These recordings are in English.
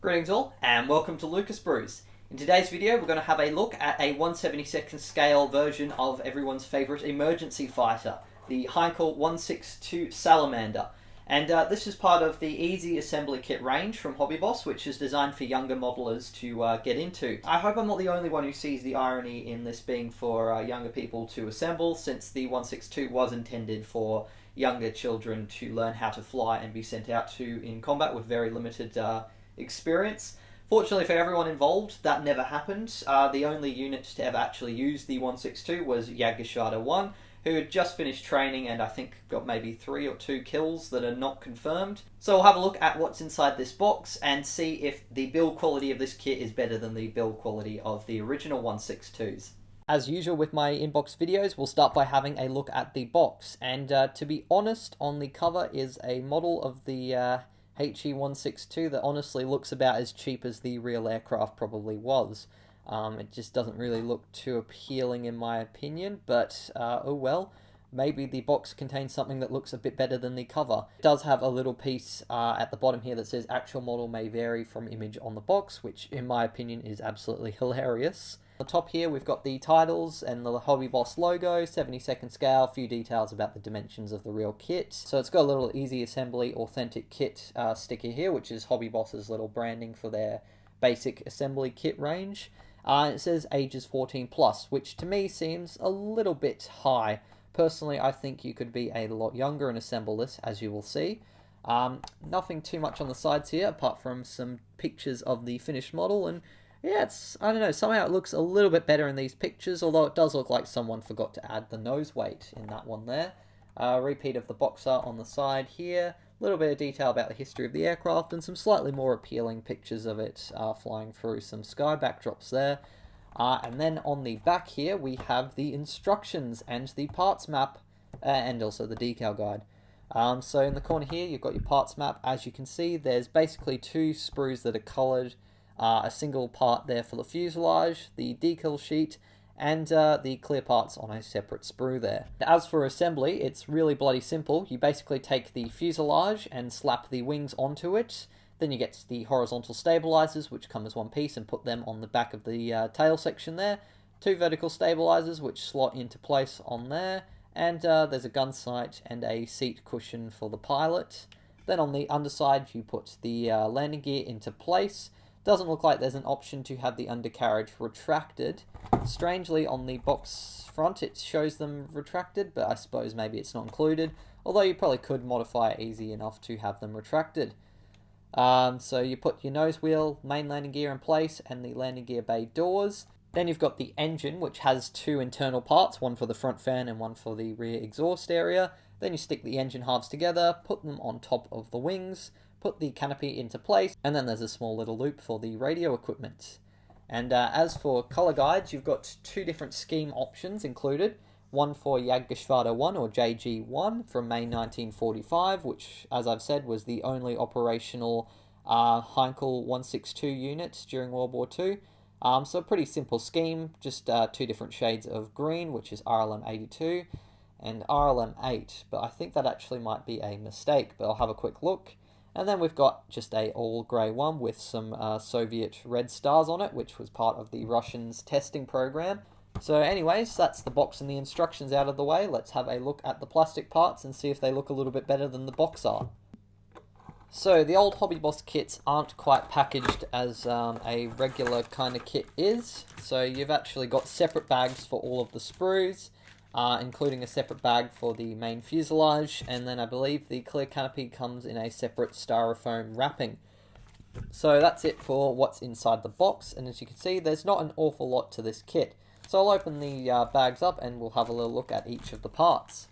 Greetings all, and welcome to Lucas Brews. In today's video, we're going to have a look at a 1/72nd scale version of everyone's favourite emergency fighter, the Heinkel 162 Salamander. And this is part of the easy assembly kit range from Hobby Boss, which is designed for younger modelers to get into. I hope I'm not the only one who sees the irony in this being for younger people to assemble, since the 162 was intended for younger children to learn how to fly and be sent out to in combat with very limited experience. Fortunately for everyone involved, that never happened. The only unit to ever actually use the 162 was Jägerschwader 1, who had just finished training and I think got maybe 3 or 2 kills that are not confirmed. So we'll have a look at what's inside this box and see if the build quality of this kit is better than the build quality of the original 162s. As usual with my inbox videos, we'll start by having a look at the box. And to be honest, on the cover is a model of the HE-162 that honestly looks about as cheap as the real aircraft probably was. It just doesn't really look too appealing in my opinion, but oh well. Maybe the box contains something that looks a bit better than the cover. It does have a little piece at the bottom here that says actual model may vary from image on the box, which in my opinion is absolutely hilarious. On the top here we've got the titles and the Hobby Boss logo, 72nd scale, a few details about the dimensions of the real kit. So it's got a little easy assembly authentic kit sticker here, which is Hobby Boss's little branding for their basic assembly kit range. It says ages 14 plus, which to me seems a little bit high. Personally, I think you could be a lot younger and assemble this, as you will see. Nothing too much on the sides here, apart from some pictures of the finished model, and yeah, I don't know, somehow it looks a little bit better in these pictures, although it does look like someone forgot to add the nose weight in that one there. Repeat of the boxer on the side here, a little bit of detail about the history of the aircraft, and some slightly more appealing pictures of it flying through some sky backdrops there. And then on the back here we have the instructions and the parts map, and also the decal guide. So in the corner here you've got your parts map. As you can see, there's basically 2 sprues that are coloured, a single part there for the fuselage, the decal sheet, and the clear parts on a separate sprue there. As for assembly, it's really bloody simple. You basically take the fuselage and slap the wings onto it. Then you get the horizontal stabilizers, which come as one piece, and put them on the back of the tail section there. 2 vertical stabilizers, which slot into place on there. And there's a gun sight and a seat cushion for the pilot. Then on the underside, you put the landing gear into place. Doesn't look like there's an option to have the undercarriage retracted. Strangely, on the box front, it shows them retracted, but I suppose maybe it's not included. Although you probably could modify it easy enough to have them retracted. So you put your nose wheel, main landing gear in place, and the landing gear bay doors. Then you've got the engine, which has 2 internal parts, one for the front fan and one for the rear exhaust area. Then you stick the engine halves together, put them on top of the wings, put the canopy into place, and then there's a small little loop for the radio equipment. And as for colour guides, you've got 2 different scheme options included. One for Jägerschwader 1 or JG1 from May 1945, which, as I've said, was the only operational Heinkel 162 unit during World War II. So a pretty simple scheme, just 2 different shades of green, which is RLM 82 and RLM 8, but I think that actually might be a mistake, but I'll have a quick look. And then we've got just a all grey one with some Soviet red stars on it, which was part of the Russians' testing program. So anyways, that's the box and the instructions out of the way. Let's have a look at the plastic parts and see if they look a little bit better than the box art. So the old Hobby Boss kits aren't quite packaged as a regular kind of kit is. So you've actually got separate bags for all of the sprues, including a separate bag for the main fuselage, and then I believe the clear canopy comes in a separate styrofoam wrapping. So that's it for what's inside the box, and as you can see, there's not an awful lot to this kit. So I'll open the bags up and we'll have a little look at each of the parts.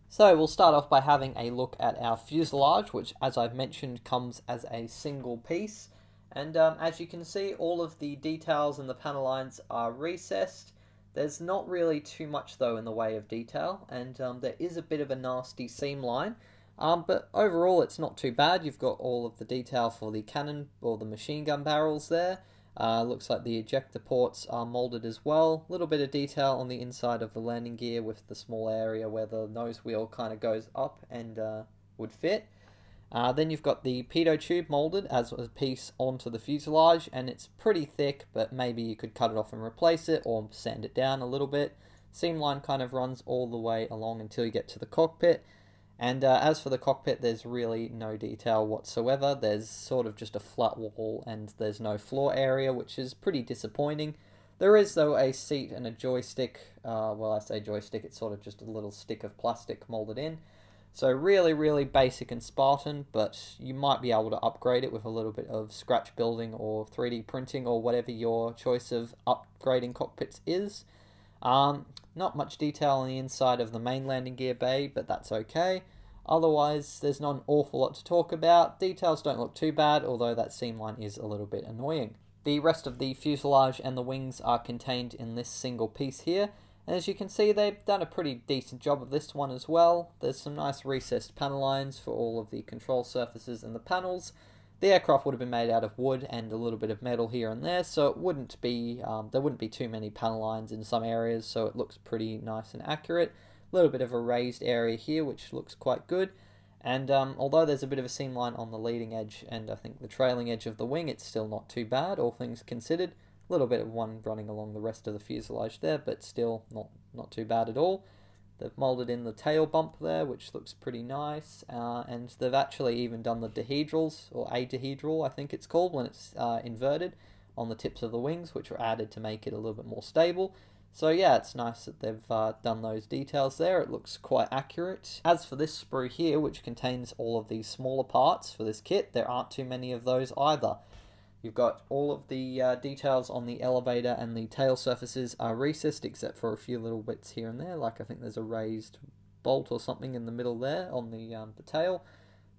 So we'll start off by having a look at our fuselage, which, as I've mentioned, comes as a single piece. And as you can see, all of the details and the panel lines are recessed. There's not really too much though in the way of detail, and there is a bit of a nasty seam line. But overall it's not too bad. You've got all of the detail for the cannon or the machine gun barrels there. Looks like the ejector ports are molded as well. A little bit of detail on the inside of the landing gear with the small area where the nose wheel kind of goes up and would fit. Then you've got the pitot tube molded as a piece onto the fuselage, and it's pretty thick, but maybe you could cut it off and replace it or sand it down a little bit. Seam line kind of runs all the way along until you get to the cockpit. And as for the cockpit, there's really no detail whatsoever. There's sort of just a flat wall and there's no floor area, which is pretty disappointing. There is, though, a seat and a joystick. Well, I say joystick, it's sort of just a little stick of plastic molded in. So really, really basic and Spartan, but you might be able to upgrade it with a little bit of scratch building or 3D printing or whatever your choice of upgrading cockpits is. Not much detail on the inside of the main landing gear bay, but that's okay. Otherwise, there's not an awful lot to talk about. Details don't look too bad, although that seam line is a little bit annoying. The rest of the fuselage and the wings are contained in this single piece here. And as you can see, they've done a pretty decent job of this one as well. There's some nice recessed panel lines for all of the control surfaces and the panels. The aircraft would have been made out of wood and a little bit of metal here and there, so it wouldn't be there wouldn't be too many panel lines in some areas, so it looks pretty nice and accurate. A little bit of a raised area here, which looks quite good. And although there's a bit of a seam line on the leading edge and I think the trailing edge of the wing, it's still not too bad, all things considered. A little bit of one running along the rest of the fuselage there, but still not too bad at all. They've moulded in the tail bump there, which looks pretty nice, and they've actually even done the dehedrals, or adahedral I think it's called, when it's inverted, on the tips of the wings, which were added to make it a little bit more stable. So yeah, it's nice that they've done those details there. It looks quite accurate. As for this sprue here, which contains all of these smaller parts for this kit, there aren't too many of those either. You've got all of the details on the elevator and the tail surfaces are recessed except for a few little bits here and there, like I think there's a raised bolt or something in the middle there on the tail.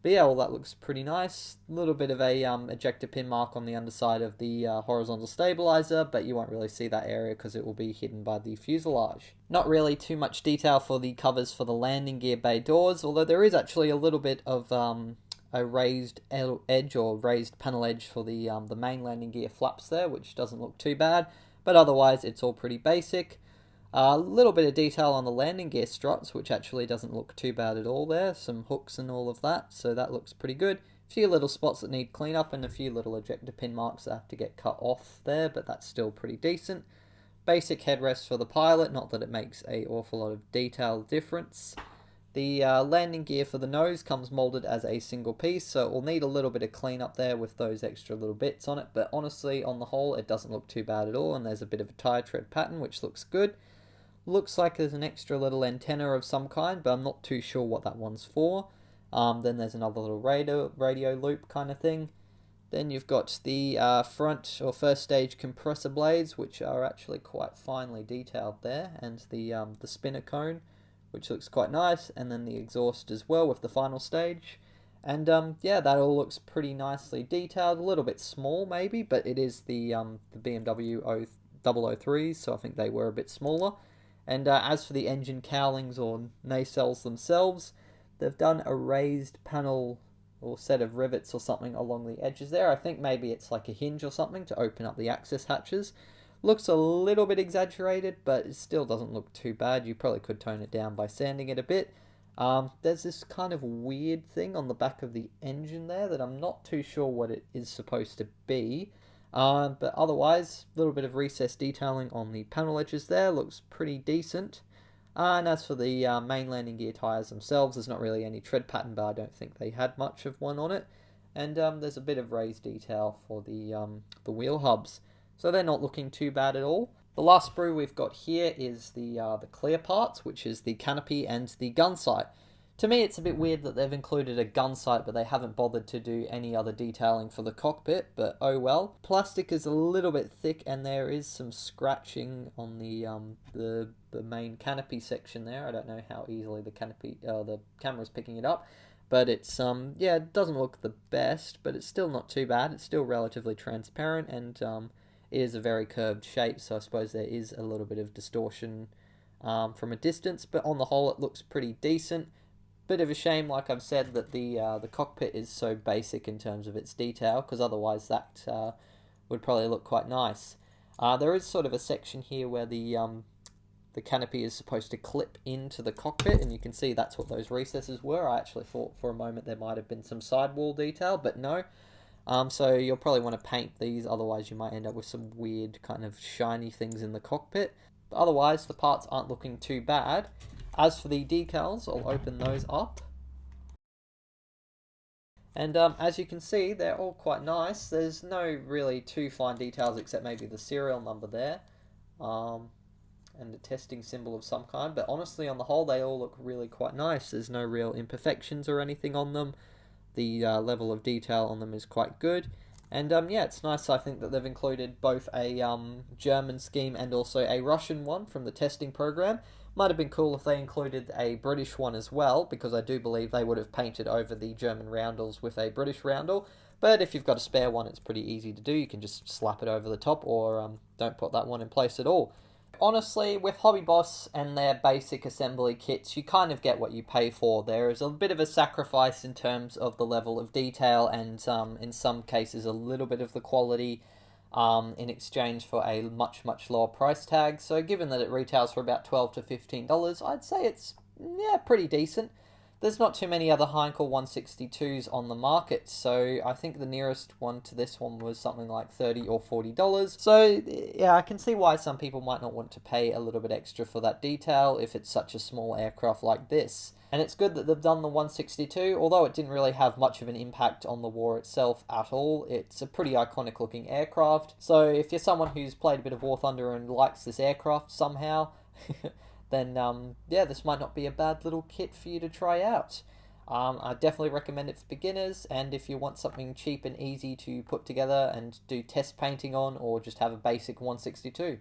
But yeah, all that looks pretty nice. A little bit of a ejector pin mark on the underside of the horizontal stabilizer, but you won't really see that area because it will be hidden by the fuselage. Not really too much detail for the covers for the landing gear bay doors, although there is actually a little bit of a raised edge or raised panel edge for the main landing gear flaps there, which doesn't look too bad, but otherwise it's all pretty basic. A little bit of detail on the landing gear struts, which actually doesn't look too bad at all there. Some hooks and all of that, so that looks pretty good. A few little spots that need cleanup and a few little ejector pin marks that have to get cut off there, but that's still pretty decent. Basic headrest for the pilot, not that it makes an awful lot of detail difference. The landing gear for the nose comes molded as a single piece, so it will need a little bit of cleanup there with those extra little bits on it, but honestly, on the whole, it doesn't look too bad at all, and there's a bit of a tire tread pattern, which looks good. Looks like there's an extra little antenna of some kind, but I'm not too sure what that one's for. Then there's another little radio loop kind of thing. Then you've got the front or first stage compressor blades, which are actually quite finely detailed there, and the spinner cone, which looks quite nice, and then the exhaust as well with the final stage. And yeah, that all looks pretty nicely detailed. A little bit small maybe, but it is the BMW 003s, so I think they were a bit smaller. And as for the engine cowlings or nacelles themselves, they've done a raised panel or set of rivets or something along the edges there. I think maybe it's like a hinge or something to open up the access hatches. Looks a little bit exaggerated, but it still doesn't look too bad. You probably could tone it down by sanding it a bit. There's this kind of weird thing on the back of the engine there that I'm not too sure what it is supposed to be. But otherwise, a little bit of recessed detailing on the panel edges there, looks pretty decent. And as for the main landing gear tyres themselves, there's not really any tread pattern, but I don't think they had much of one on it. And there's a bit of raised detail for the wheel hubs, so they're not looking too bad at all. The last sprue we've got here is the clear parts, which is the canopy and the gun sight. To me, it's a bit weird that they've included a gun sight, but they haven't bothered to do any other detailing for the cockpit, but oh well. Plastic is a little bit thick, and there is some scratching on the main canopy section there. I don't know how easily the camera's picking it up, but it's yeah, it doesn't look the best, but it's still not too bad. It's still relatively transparent, and it is a very curved shape, so I suppose there is a little bit of distortion from a distance, but on the whole, it looks pretty decent. Bit of a shame, like I've said, that the cockpit is so basic in terms of its detail, because otherwise that would probably look quite nice. There is sort of a section here where the canopy is supposed to clip into the cockpit, and you can see that's what those recesses were. I actually thought for a moment there might have been some sidewall detail, but no. So you'll probably want to paint these, otherwise you might end up with some weird kind of shiny things in the cockpit. But otherwise, the parts aren't looking too bad. As for the decals, I'll open those up. And as you can see, they're all quite nice. There's no really too fine details except maybe the serial number there. And a testing symbol of some kind. But honestly, on the whole, they all look really quite nice. There's no real imperfections or anything on them. The level of detail on them is quite good. And yeah, it's nice, I think, that they've included both a German scheme and also a Russian one from the testing program. Might have been cool if they included a British one as well, because I do believe they would have painted over the German roundels with a British roundel. But if you've got a spare one, it's pretty easy to do. You can just slap it over the top, or don't put that one in place at all. Honestly, with Hobby Boss and their basic assembly kits, you kind of get what you pay for. There is a bit of a sacrifice in terms of the level of detail and in some cases a little bit of the quality in exchange for a much lower price tag. So given that it retails for about $12 to $15, I'd say it's pretty decent. There's not too many other Heinkel 162s on the market, so I think the nearest one to this one was something like $30 or $40. So yeah, I can see why some people might not want to pay a little bit extra for that detail if it's such a small aircraft like this. And it's good that they've done the 162, although it didn't really have much of an impact on the war itself at all. It's a pretty iconic looking aircraft, so if you're someone who's played a bit of War Thunder and likes this aircraft somehow, then yeah, this might not be a bad little kit for you to try out. I definitely recommend it for beginners, and if you want something cheap and easy to put together and do test painting on, or just have a basic 162.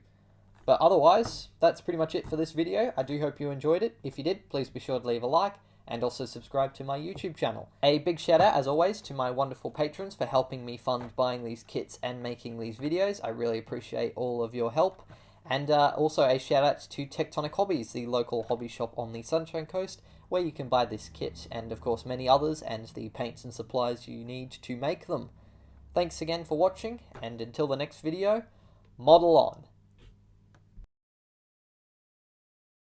But otherwise, that's pretty much it for this video. I do hope you enjoyed it. If you did, please be sure to leave a like, and also subscribe to my YouTube channel. A big shout out, as always, to my wonderful patrons for helping me fund buying these kits and making these videos. I really appreciate all of your help. And also a shout out to Tectonic Hobbies, the local hobby shop on the Sunshine Coast, where you can buy this kit and of course many others and the paints and supplies you need to make them. Thanks again for watching, and until the next video, model on!